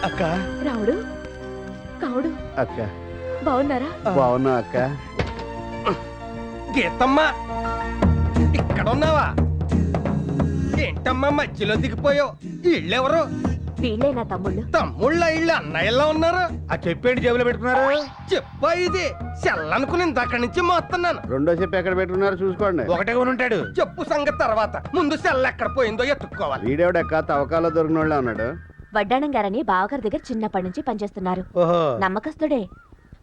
అక్క రావుడు కావుడు అక్క బాగున్నారా? బాగున్నా అక్క. గీతమ్మా ఇక్కడ ఉన్నావా? ఏంటమ్మా మధ్యలో దిగిపోయావు? ఇళ్ళెవరు? వీళ్ళే నా తమ్ముళ్ళు. తమ్ముళ్ళ ఇళ్ళు అన్నయ్యలా ఉన్నారు. ఆ చెప్పేంటి జేబులో పెట్టుకున్నారు? చెప్పా ఇది సెల్లనుకుని ఇందాక నుంచి మోస్తున్నాను. రెండో చెప్పు ఎక్కడ పెట్టుకున్నారో చూసుకోండి. ఒకటే కొని ఉంటాడు. చెప్పు సంగతి తర్వాత, ముందు సెల్ల ఎక్కడ పోయిందో ఎత్తుక్కోవాలి. వీడేవిడక్క తవ్వకాల్లో దొరికిన వాళ్ళే ఉన్నాడు. వడ్డాణం గారని బావగారి దగ్గర చిన్నప్పటి నుంచి పనిచేస్తున్నారు. ఓహో, నమ్మకస్తుడే.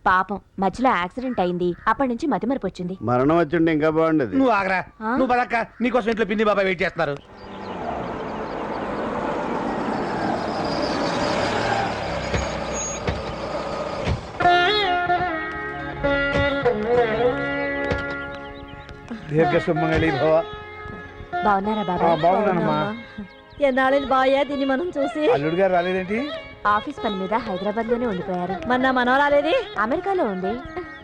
పాపం మధ్యలో యాక్సిడెంట్ అయింది. అప్పటి నుంచి మతిమరపు వచ్చింది. మరణం వచ్చిండే ఇంకా బాగుండేది. నువ్వు ఆగరా. ఆ? నువ్వు పదక్క, నీకోసం ఇంట్లో పిన్ని బాబాయ్ వెయిట్ చేస్తున్నారు. దీర్ఘ సుమంగళి భవ. బాగున్నారా బాబా? బాగున్నానమ్మా. ఎన్నాళ్ళు బాయే దీన్ని మనం చూసి. అల్లుడు గారు రాలేదేంటి? ఆఫీస్ పని మీద హైదరాబాద్ లోనే ఉండిపోయారు. మన మనోరాలేది? అమెరికాలో ఉంది.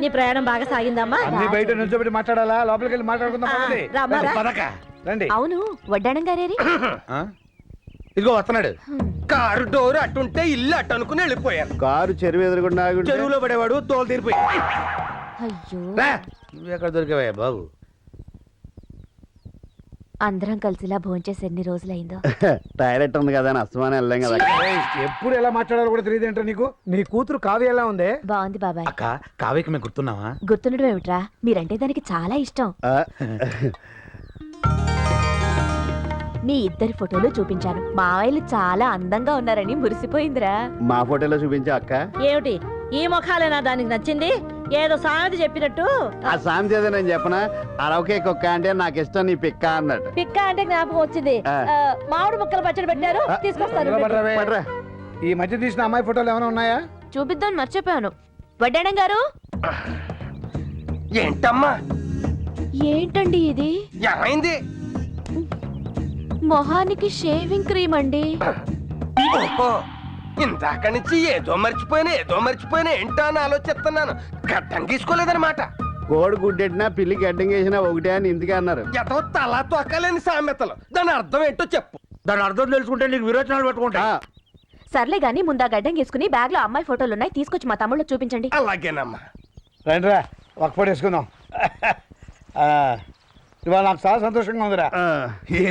నీ ప్రయాణం బాగా సాగిందమ్మా? అన్ని బయట నుంచోబెట్టి మాట్లాడాలా? లోపలికి వెళ్ళి మాట్లాడుకుందాం. పదండి. రామ్మా, రా. పదక్క రండి. అవును, వడ్డాణం గారేరి? ఆ? ఇదిగో వస్తున్నాడు. కారు డోర్ అటుంటే ఇల్లు అటు అనుకుని వెళ్ళిపోయారు. కారు చెరువు ఎదురుకుండా ఆగుంటే చెరువులో పడేవాడు తోలు తీరిపోయి. అయ్యో, నువ్వు ఎక్కడ దొరికావా బాబు? అందరం కలిసిలా భోంచేసి ఎన్ని రోజులైందో. టాయిలెట్ ఉంది కదా అని అస్తమానం వెళ్ళాం కదా. ఎప్పుడు ఎలా మాట్లాడాలో కూడా తెలియదు ఏంటో నీకు. నీ కూతురు కావ్య ఎలా ఉంది? బాగుంది బాబాయ్. అక్క, కావ్యకి మేము గుర్తున్నావా? గుర్తుండడం ఏమిట్రా, మీరంటే దానికి చాలా ఇష్టం. ఆ, మీ ఇద్దరి ఫోటోలు చూపించాను. మావయ్యలు చాలా అందంగా ఉన్నారని మురిసిపోయిందిరా. మా ఫోటోలో చూపించా అక్క. ఏమిటి ఈ ముఖాలేనా దానికి నచ్చింది? ఏదో సామెత చెప్పినట్టు. ఆ సామెత ఏదో నేను చెప్పనా? అరవకే కుక్క అంటే నాకు ఇష్టం, నీ పిక్క అన్నట్టు. పిక్క అంటే జ్ఞాపకం వచ్చింది. ఆ. మామిడి ముక్కలు పచ్చడి పెట్టారు, తీసుకొస్తారు. నిలబడరావే. పట్రా. ఈ మధ్య తీసిన అమ్మాయి ఫోటోలు ఏమైనా ఉన్నాయా? చూపిద్దాం మర్చిపోయాను. వడ్డాణం గారు, ఏంటమ్మా ఏంటండి ఇది? ఏమైంది? మొహానికి షేవింగ్ క్రీమ్ అండి. ఓహో, ఇందాక నుంచి ఏదో మర్చిపోయినా ఏంటో అని ఆలోచిస్తున్నాను. గడ్డం గీసుకోలేదన్నమాట. కోడి గుడ్డెట్టినా పిల్లి గడ్డం వేసినా ఒకటే అని ఇందుకే అన్నారు. ఎదో తలా తొక్కలేని సామెతలు. దాని అర్థం ఏంటో చెప్పు. దాని అర్థం తెలుసుకుంటే నీకు విరోచనాలు పెట్టుకుంటా. సర్లే గాని ముందా గడ్డం గీసుకుని బ్యాగ్ లో అమ్మాయి ఫోటోలు ఉన్నాయి, తీసుకొచ్చి మా తమ్ముళ్ళు చూపించండి. అలాగేనమ్మా. రండిరా, ఒక ఫోటో వేసుకుందాం. ఇవాళ నాకు చాలా సంతోషంగా ఉందిరా. ఆ,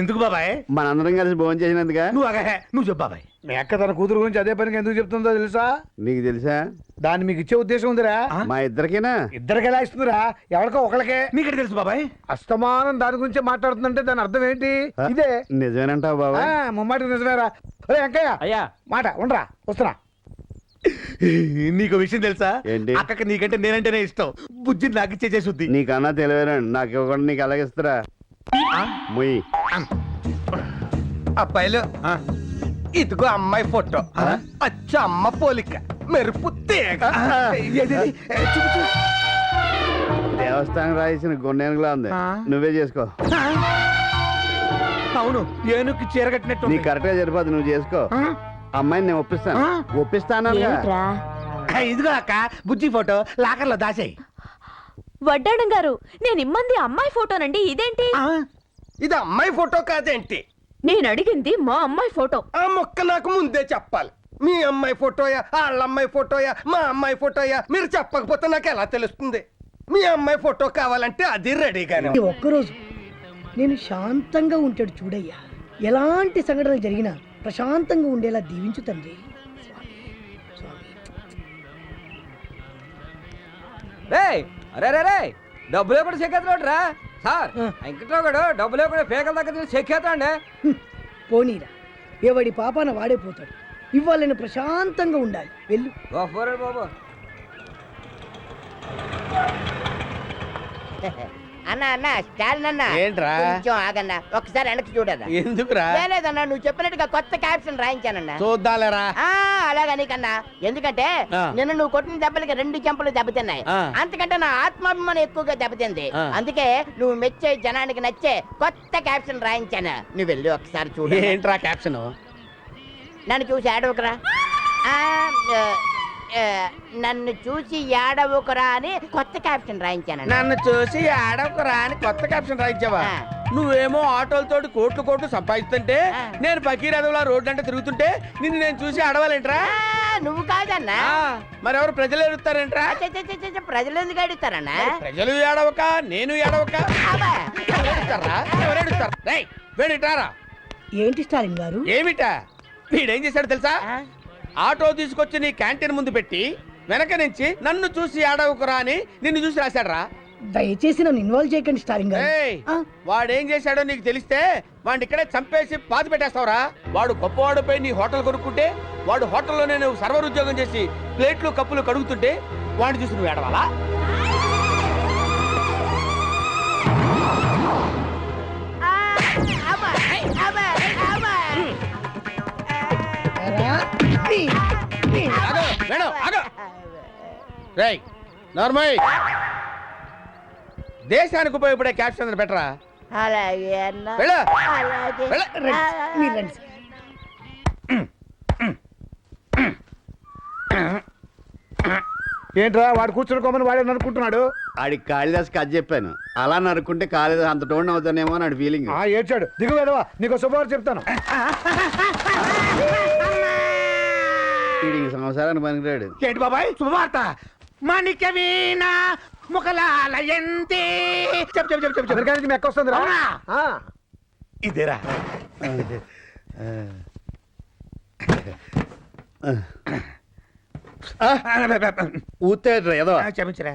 ఎందుకు బాబాయ్? మనందరం కలిసి భోజనం చేసినందుగా. నువ్వు చెప్పు బాబాయ్. మీ అక్క తన కూతురు గురించి అదే పనికి ఎందుకు చెప్తుందో తెలుసా? నీకు తెలుసా? దాన్ని మీకు ఇచ్చే ఉద్దేశం ఉందిరా. మా ఇద్దరికేనా? ఇద్దరికి ఎలా ఇస్తుందిరా? ఎవరికో ఒకరికే. నీకు తెలుసు బాబాయ్? అస్తమానం దాని గురించి మాట్లాడుతుందంటే దాని అర్థం ఏంటి? ఇదే. నిజమేనంటావు బాబా? ముమ్మాటి నిజమేరా. అరే వెంకయ్య, అయ్యా మాట ఉండరా, వస్తున్నా. నీకు విషయం తెలుసా? ఏంటి? అక్కకి నీకంటే నేనంటేనే ఇష్టం. బుజ్జి నాకు ఇచ్చేసేది. నీకన్నా తెలివేనండి, నాకు ఇవ్వకుండా నీకు అలాగిస్తారా? ముయ్. అబ్బాయిలు, ఇదిగో అమ్మాయి ఫోటో. అచ్చ అమ్మ పోలిక, మెరుపు తీగ. దేవస్థానం రాసిన గొండెనుగులా ఉంది. నువ్వే చేసుకో. అవును, ఏనుక్కి చీర కట్టినట్టు. నీకు కరెక్ట్ గా సరిపోదు, నువ్వు చేసుకో. అమ్మాయిని నేను ఒప్పిస్తాను. ఏమిట్రా? ఇదిగో అక్క, బుజ్జి ఫోటో లాకర్లో దాసేయి. వడ్డాణం గారు, నేను ఇమ్మంది అమ్మాయి ఫోటోనండి, ఇదేంటి? ఇది అమ్మాయి ఫోటో కాదేంటి? నేను అడిగింది మా అమ్మాయి ఫోటో. ఆ మొక్క నాకు ముందే చెప్పాలి. మీ అమ్మాయి ఫోటోయా, వాళ్ళ అమ్మాయి ఫోటోయా, మా అమ్మాయి ఫోటోయా? మీరు చెప్పకపోతే నాకు ఎలా తెలుస్తుంది? మీ అమ్మాయి ఫోటో కావాలంటే అది రెడీగానే. ఈ ఒక్కరోజు నేను శాంతంగా ఉంటాడు చూడయ్యా. ఎలాంటి సంఘటనలు జరిగినా ప్రశాంతంగా ఉండేలా దీవించు తండ్రి. అరే డబ్బులు కూడా చెక్కేస్తాడు రా సార్. వెంకట్రావు గారు డబ్బులు కూడా పేకల దగ్గర చెక్కేస్తాండి. పోనీరా, ఎవడి పాపాన వాడే పోతాడు. ఇవాళ నేను ప్రశాంతంగా ఉండాలి. వెళ్ళు. బాబు అన్న అన్న స్టాలిన్ అన్న, ఏంట్రా? కొంచెం ఆగన్నా, ఒకసారి వెనక్కి చూడదా. ఎందుకురా? లేదన్నా, నువ్వు చెప్పినట్టుగా కొత్త క్యాప్షన్ రాయించానన్నా. చూద్దాలేరా. అలాగని కన్నా, ఎందుకంటే నిన్న నువ్వు కొట్టిన దెబ్బలకి 2 చెంపలు దెబ్బతిన్నాయి. అంతకంటే నా ఆత్మాభిమానం ఎక్కువగా దెబ్బతింది. అందుకే నువ్వు మెచ్చే జనానికి నచ్చే కొత్త క్యాప్షన్ రాయించాను. నువ్వు వెళ్ళి ఒకసారి చూడు. ఏంట్రా క్యాప్షన్? నన్ను చూసి ఆడవకరా, నన్ను చూసి ఏడవకురా అని కొత్త క్యాప్షన్ రాయించాను. నన్ను చూసి ఆడకురా అని కొత్త క్యాప్షన్ రాయించావా? నువ్వేమో ఆటోలతోటి కోట్లు కోట్లు సంపాదిస్తుంటే నేను పకీర్ అదవులా రోడ్డు అంటే తిరుగుతుంటే నిన్ను నేను చూసి అడవాలేంట్రా? నువ్వు కాదన్నా. మరెవరు ప్రజలు ఎడుతారేంట్రా? ప్రజలు ఎందుకు అడుగుతారన్నా? ప్రజలు ఏడవక నేను ఏడవక ఎవరేడుస్తారా? రేయ్, వేడిటారా? ఏంటి స్టాలిన్ గారు? ఏమిటా? వీడేం చేశాడు తెలుసా? ఆటో తీసుకొచ్చి నీ క్యాంటీన్ ముందు పెట్టి వెనక నుంచి నన్ను చూసి ఆడవుకురా అని నిన్ను చూసి రాశాడు రా. దయచేసి నన్ను ఇన్వాల్వ్ చేయకండి స్టాలిన్ గారు. వాడేం చేశాడో నీకు తెలిస్తే వాడిని ఇక్కడే చంపేసి పాతి పెట్టేస్తావురా. వాడు గొప్పవాడిపై నీ హోటల్ కొనుక్కుంటే వాడు హోటల్లోనే నువ్వు సర్వర్ ఉద్యోగం చేసి ప్లేట్లు కప్పులు కడుగుతుంటే వాడిని చూసి నువ్వు ఏడవాలా? రేయ్ నార్మల్ దేశానికి ఉపయోగపడే క్యాప్షన్ పెట్టరా. అలాగే అన్నా. వెళ్ళు. అలాగే. వెళ్ళు. మీరు రండి సార్. ఏంట్రా వాడు కూర్చుని వాడే అనుకుంటున్నాడు. ఆడికి కాళిదాస్ కథ చెప్పాను, అలా నరుక్కుంటే కాళిదాస్ అంత టోన్ అవుతానేమో అని ఫీలింగ్. ఏడ్చాడు. దిగు వేడవా, నీకు శుభవార్త చెప్తాను. సంవత్సరానికి పనికిరాడు. ఏంటి బాబాయ్ శుభవార్త? మాణిక్య వీణ ముఖలాలయంతి. చెప్పు చెప్పు చెప్పు చెప్పు. మెక్క వస్తుంది రా. ఇదేరా. ఊతేట్రా ఏదో. క్షమించరా.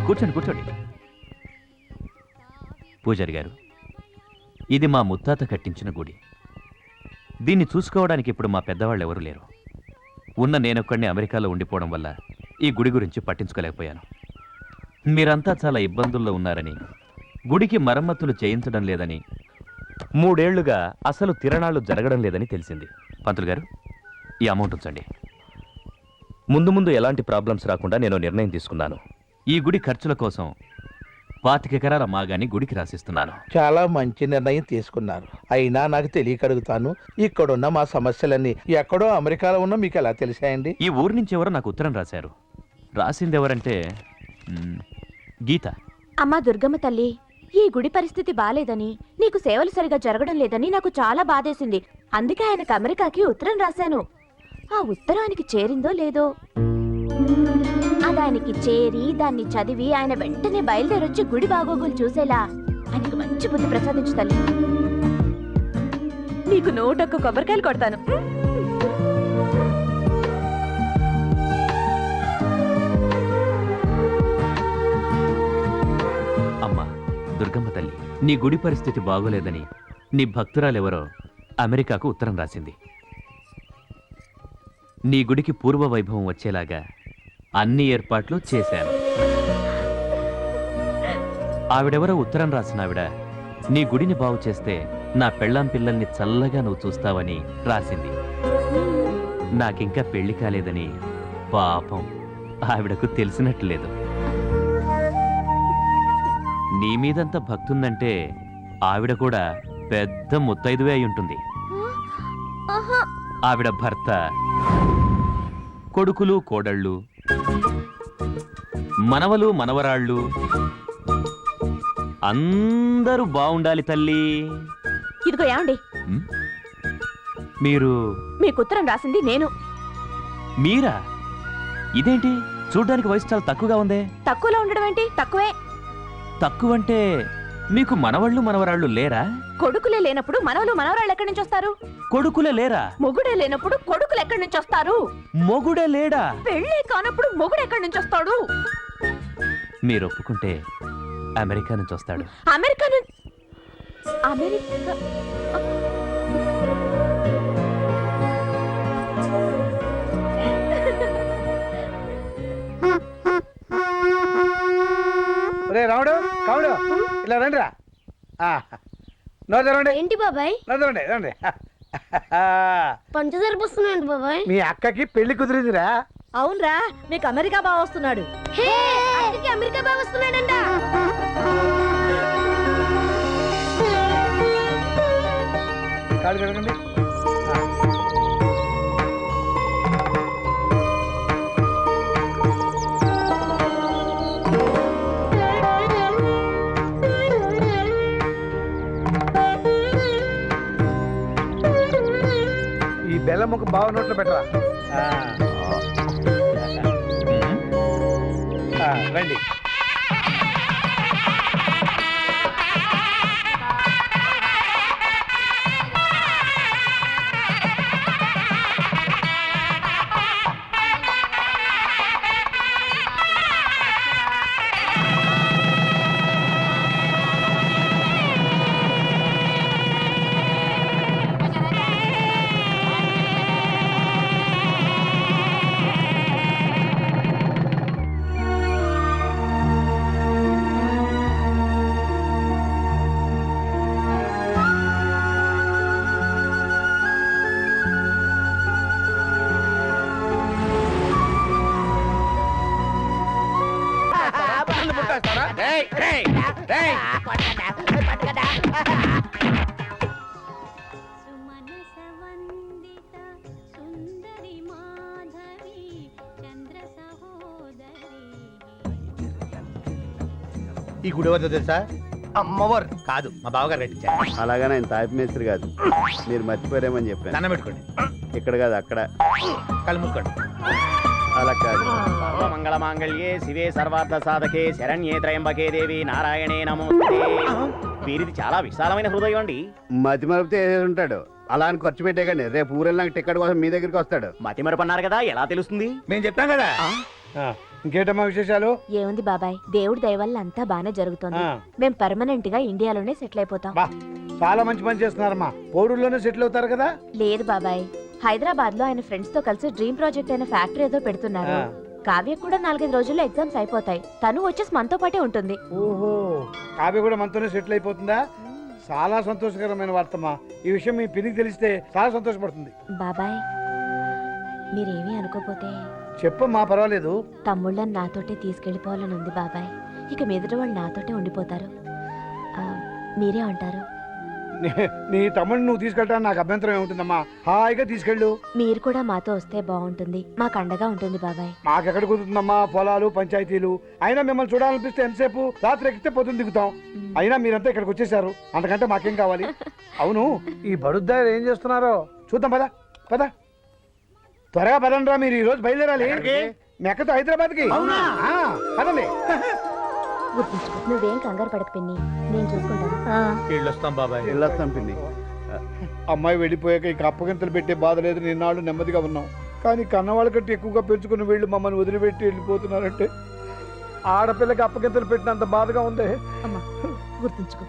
కూర్చోండి కూర్చోండి. పూజారి గారు, ఇది మా ముత్తాత కట్టించిన గుడి. దీన్ని చూసుకోవడానికి ఇప్పుడు మా పెద్దవాళ్ళు ఎవరు లేరు. ఉన్న నేనొక్కడిని అమెరికాలో ఉండిపోవడం వల్ల ఈ గుడి గురించి పట్టించుకోలేకపోయాను. మీరంతా చాలా ఇబ్బందుల్లో ఉన్నారని, గుడికి మరమ్మతులు చేయించడం లేదని, 3 ఏళ్లుగా అసలు తిరణాలు జరగడం లేదని తెలిసింది. పంతులు గారు, ఈ అమౌంట్ ఉంచండి. ముందు ముందు ఎలాంటి ప్రాబ్లమ్స్ రాకుండా నేను నిర్ణయం తీసుకున్నాను. ఈ గుడి ఖర్చుల కోసం 25 ఎకరాల మాగాని గుడికి రాసిస్తున్నాను. చాలా మంచి నిర్ణయం తీసుకున్నారు. అయినా నాకు తెలియక అడుగుతాను, ఇక్కడున్న మా సమస్యలన్నీ ఎక్కడో అమెరికాలో ఉన్న మీకు ఎలా తెలిసాయండి? ఈ ఊరు నుంచి ఎవరో నాకు ఉత్తరం రాశారు. రాసింది ఎవరంటే గీత. అమ్మా దుర్గమ్మ తల్లి, ఈ గుడి పరిస్థితి బాలేదని, నీకు సేవలు సరిగా జరగడం లేదని నాకు చాలా బాధేసింది. అందుకే ఆయనకు అమెరికాకి ఉత్తరం రాశాను. ఆ ఉత్తరం ఆయనకి చేరిందో లేదో. అది ఆయనకి చేరి దాన్ని చదివి ఆయన వెంటనే బయలుదేరొచ్చి గుడి బాగోగులు చూసేలా ఆయనకు మంచి బుద్ధి ప్రసాదించు తల్లి. నీకు 101 కొబ్బరికాయలు కొడతాను. అమ్మా దుర్గమ్మ తల్లి, నీ గుడి పరిస్థితి బాగోలేదని నీ భక్తురాలెవరో అమెరికాకు ఉత్తరం రాసింది. నీ గుడికి పూర్వ వైభవం వచ్చేలాగా అన్ని ఏర్పాట్లు చేశాను. ఆవిడెవరో ఉత్తరం రాసిన ఆవిడ నీ గుడిని బాగు చేస్తే నా పెళ్ళాం పిల్లల్ని చల్లగా నువ్వు చూస్తావని రాసింది. నాకింకా పెళ్లి కాలేదని పాపం ఆవిడకు తెలిసినట్లేదు. నీ మీదంత భక్తుందంటే ఆవిడ కూడా పెద్ద ముత్తైదువే అయి ఉంటుంది. ఆవిడ భర్త, కొడుకులు కోడళ్ళు, మనవలు మనవరాళ్ళు అందరూ బాగుండాలి తల్లి. ఇదిగో ఏమండి, ఉమ్, మీరు మీకు ఉత్తరం రాసింది నేను. మీరా? ఇదేంటి చూడ్డానికి వయసు చాలా తక్కువగా ఉందే. తక్కువలో ఉండడం ఏంటి? తక్కువే. తక్కువంటే మీకు మనవళ్ళు మనవరాళ్ళు లేరా? కొడుకులే లేనప్పుడు మనవలు మనవరాళ్ళు ఎక్కడి నుంచి వస్తారు? కొడుకులే లేరా? మొగుడే లేనప్పుడు కొడుకులు ఎక్కడి నుంచి వస్తారు? మొగుడే లేడా? పెళ్ళే కానప్పుడు మొగుడు ఎక్కడి నుంచి వస్తాడు? మీరు ఒప్పుకుంటే అమెరికా నుంచి వస్తాడు. అమెరికా అమెరికా రే రాముడు కావుడు ఇలా రండి రా నోరు తెరవండి. ఏంటి బాబాయ్? నోరు తెరవండి రండి. పంచదార పోస్తున్నాయండి బాబాయ్. మీ అక్కకి పెళ్లి కుదిరిందిరా. అవునరా, మీకు అమెరికా బాగా వస్తున్నాడు. అమెరికా బాగా వస్తున్నాడంట. కాళ్ళు కడగండి. ఈ బెల్లం ముక్క బావ నోట్లో పెట్టరా. రండి. ఈ గుడి వద్ద తెలుసా? అమ్మవారు కాదు, మా బావగారు కట్టించారు. అలాగా నేను తాపి మేస్త్రి కాదు, మీరు మర్చిపోయారేమని చెప్పాను. దండం పెట్టుకోండి, ఇక్కడ కాదు అక్కడ. కళ్ళు మూసుకోండి. అలా కాదు. మంగళ మాంగళ్యే శివే సర్వార్థ సాధకే శరణ్యే త్రయంబకే దేవి నారాయణే నమోస్తుతే. వీరిది చాలా విశాలమైన హృదయం అండి. మతి మరపితే వేసేసి ఉంటాడు. అలా అని ఖర్చు పెట్టే కానీ రేపు ఊరెళ్ళినాక టికెట్ కోసం మీ దగ్గరికి వస్తాడు. మతి మరపన్నారు కదా, ఎలా తెలుస్తుంది? మేము చెప్తాం కదా. ఇంకేటమ్మా విశేషాలు? ఏముంది బాబాయ్, దేవుడి దయ వల్ల అంతా బానే జరుగుతుంది. మేం పర్మనెంట్ గా ఇండియాలోనే సెటిల్ అయిపోతాం. చాలా మంచి పని చేస్తున్నారమ్మా. పోడూరులోనే సెటిల్ అవుతారు కదా. లేదు బాబాయ్, హైదరాబాద్ లో ఆయన ఫ్రెండ్స్ తో కలిసి డ్రీమ్ ప్రాజెక్ట్ అయిన ఫ్యాక్టరీ ఏదో పెడుతున్నారు. కావ్య కూడా 4-5 రోజుల్లో ఎగ్జామ్స్ అయిపోతాయి. తను వచ్చేసి మనతో పాటే ఉంటుంది. ఓహో, కావ్య కూడా మనతోనే సెటిల్ అయిపోతుందా? చాలా సంతోషకరమైన వార్తమ్మా. ఈ విషయం మీ పినికి తెలిస్తే చాలా సంతోషపడుతుంది. బాబాయ్, మీరేమీ అనుకోపోతే చెప్పమ్మా, పర్వాలేదు. తమ్ముళ్ళని నాతోటే తీసుకెళ్లిపోవాలని ఉంది బాబాయ్. ఇక మీదట వాళ్ళు నాతోటే ఉండిపోతారు. మీరే అంటారు? నీ తమ్ముడిని నువ్వు తీసుకెళ్ళడానికి నాకు అభ్యంతరం ఏముంటుందమ్మా. హాయిగా తీసుకెళ్ళు. మీరు కూడా మాతో వస్తే బాగుంటుంది, మాకు అండగా ఉంటుంది బాబాయ్. మాకెక్కడ కుదురుతుందమ్మా, పొలాలు పంచాయతీలు. అయినా మిమ్మల్ని చూడాలనిపిస్తే ఎంతసేపు, రాత్రి ఎక్కితే పొద్దున్న దిగుతాం. అయినా మీరంతా ఇక్కడికి వచ్చేసారు, అంతకంటే మాకేం కావాలి? అవును, ఈ బడుద్దారు ఏం చేస్తున్నారో చూద్దాం. పద పద, త్వరగా పదండ్రా. మీరు ఈ రోజు బయలుదేరాలి మెక్కతో హైదరాబాద్కి. పదండి. గుర్తుంచుకో, నువ్వేం కంగారు పడక పిన్ని, నేను చూసుకుంటాను. వెళ్ళొస్తాం బాబాయ్. వెళ్ళొస్తాం పిన్ని. అమ్మాయి వెళ్ళిపోయాక ఇక అప్పగింతలు పెట్టే బాధ లేదు. నిన్నాళ్ళు నెమ్మదిగా ఉన్నాం. కానీ కన్నవాళ్ళ కంటే ఎక్కువగా పెంచుకుని వీళ్ళు మమ్మల్ని వదిలిపెట్టి వెళ్ళిపోతున్నారంటే ఆడపిల్లకి అప్పగింతలు పెట్టినంత బాధగా ఉంది. అమ్మా, గుర్తుంచుకో,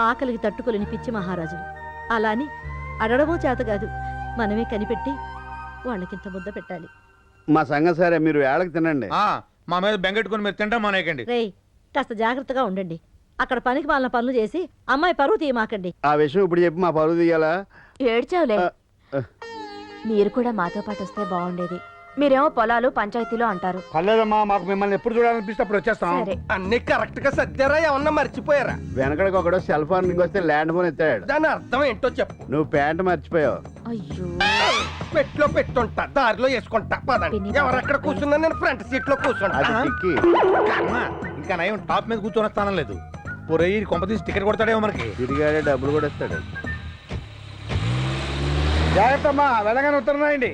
ఆకలికి తట్టుకోలేని పిచ్చి మహారాజులు. అలాని అడగడమో చేత కాదు, మనమే కనిపెట్టి వాళ్ళకింత ముద్ద పెట్టాలి. మా సంగతి సరే, మీరు వేళకి తినండి. మా మీద బెంగెట్టుకుని మీరు తింటాం మానేయకండి. రేయ్, కాస్త జాగ్రత్తగా ఉండండి. అక్కడ పనికి మాలిన పనులు చేసి అమ్మాయి పరువు తీయమాకండి. ఆ విషయం ఇప్పుడు చెప్పి మా పరువు తీయాలా? ఏడ్చావులే. మీరు కూడా మాతో పాటు వస్తే బాగుండేది. మీరేమో పొలాలు పంచాయతీలో అంటారు. పర్లేదమ్మా, మాకు మిమ్మల్ని ఎప్పుడు చూడాలనిపిస్తే అప్పుడు వచ్చేస్తాం. సరే, అన్ని కరెక్ట్ గా సర్దారా? ఏమన్నా మర్చిపోయారా? వెనకడికి ఒకడు సెల్ ఫోన్ వస్తే ల్యాండ్ ఫోన్ ఎత్తాడు. దాని అర్థం ఏంటో చెప్పు. నువ్వు ప్యాంట్ మర్చిపోయావు. అయ్యో పెట్లో పెట్టుంటా దారిలో వేసుకుంటా పదండి. పిన్ని, ఎవరక్కడ కూర్చున్నా నేను ఫ్రంట్ సీట్ లో కూర్చుంటా. అది టిక్కి ఇంకా నయం టాప్ మీద కూర్చొని స్థానం లేదు పొరయ్యి కొంప తీసి టికెట్ కొడతాడేమో మనకి తిరిగాడే డబ్బులు కూడా ఇస్తాడు. జాగ్రత్త అమ్మా వెళ్ళగానే ఉత్తరం రాయండి.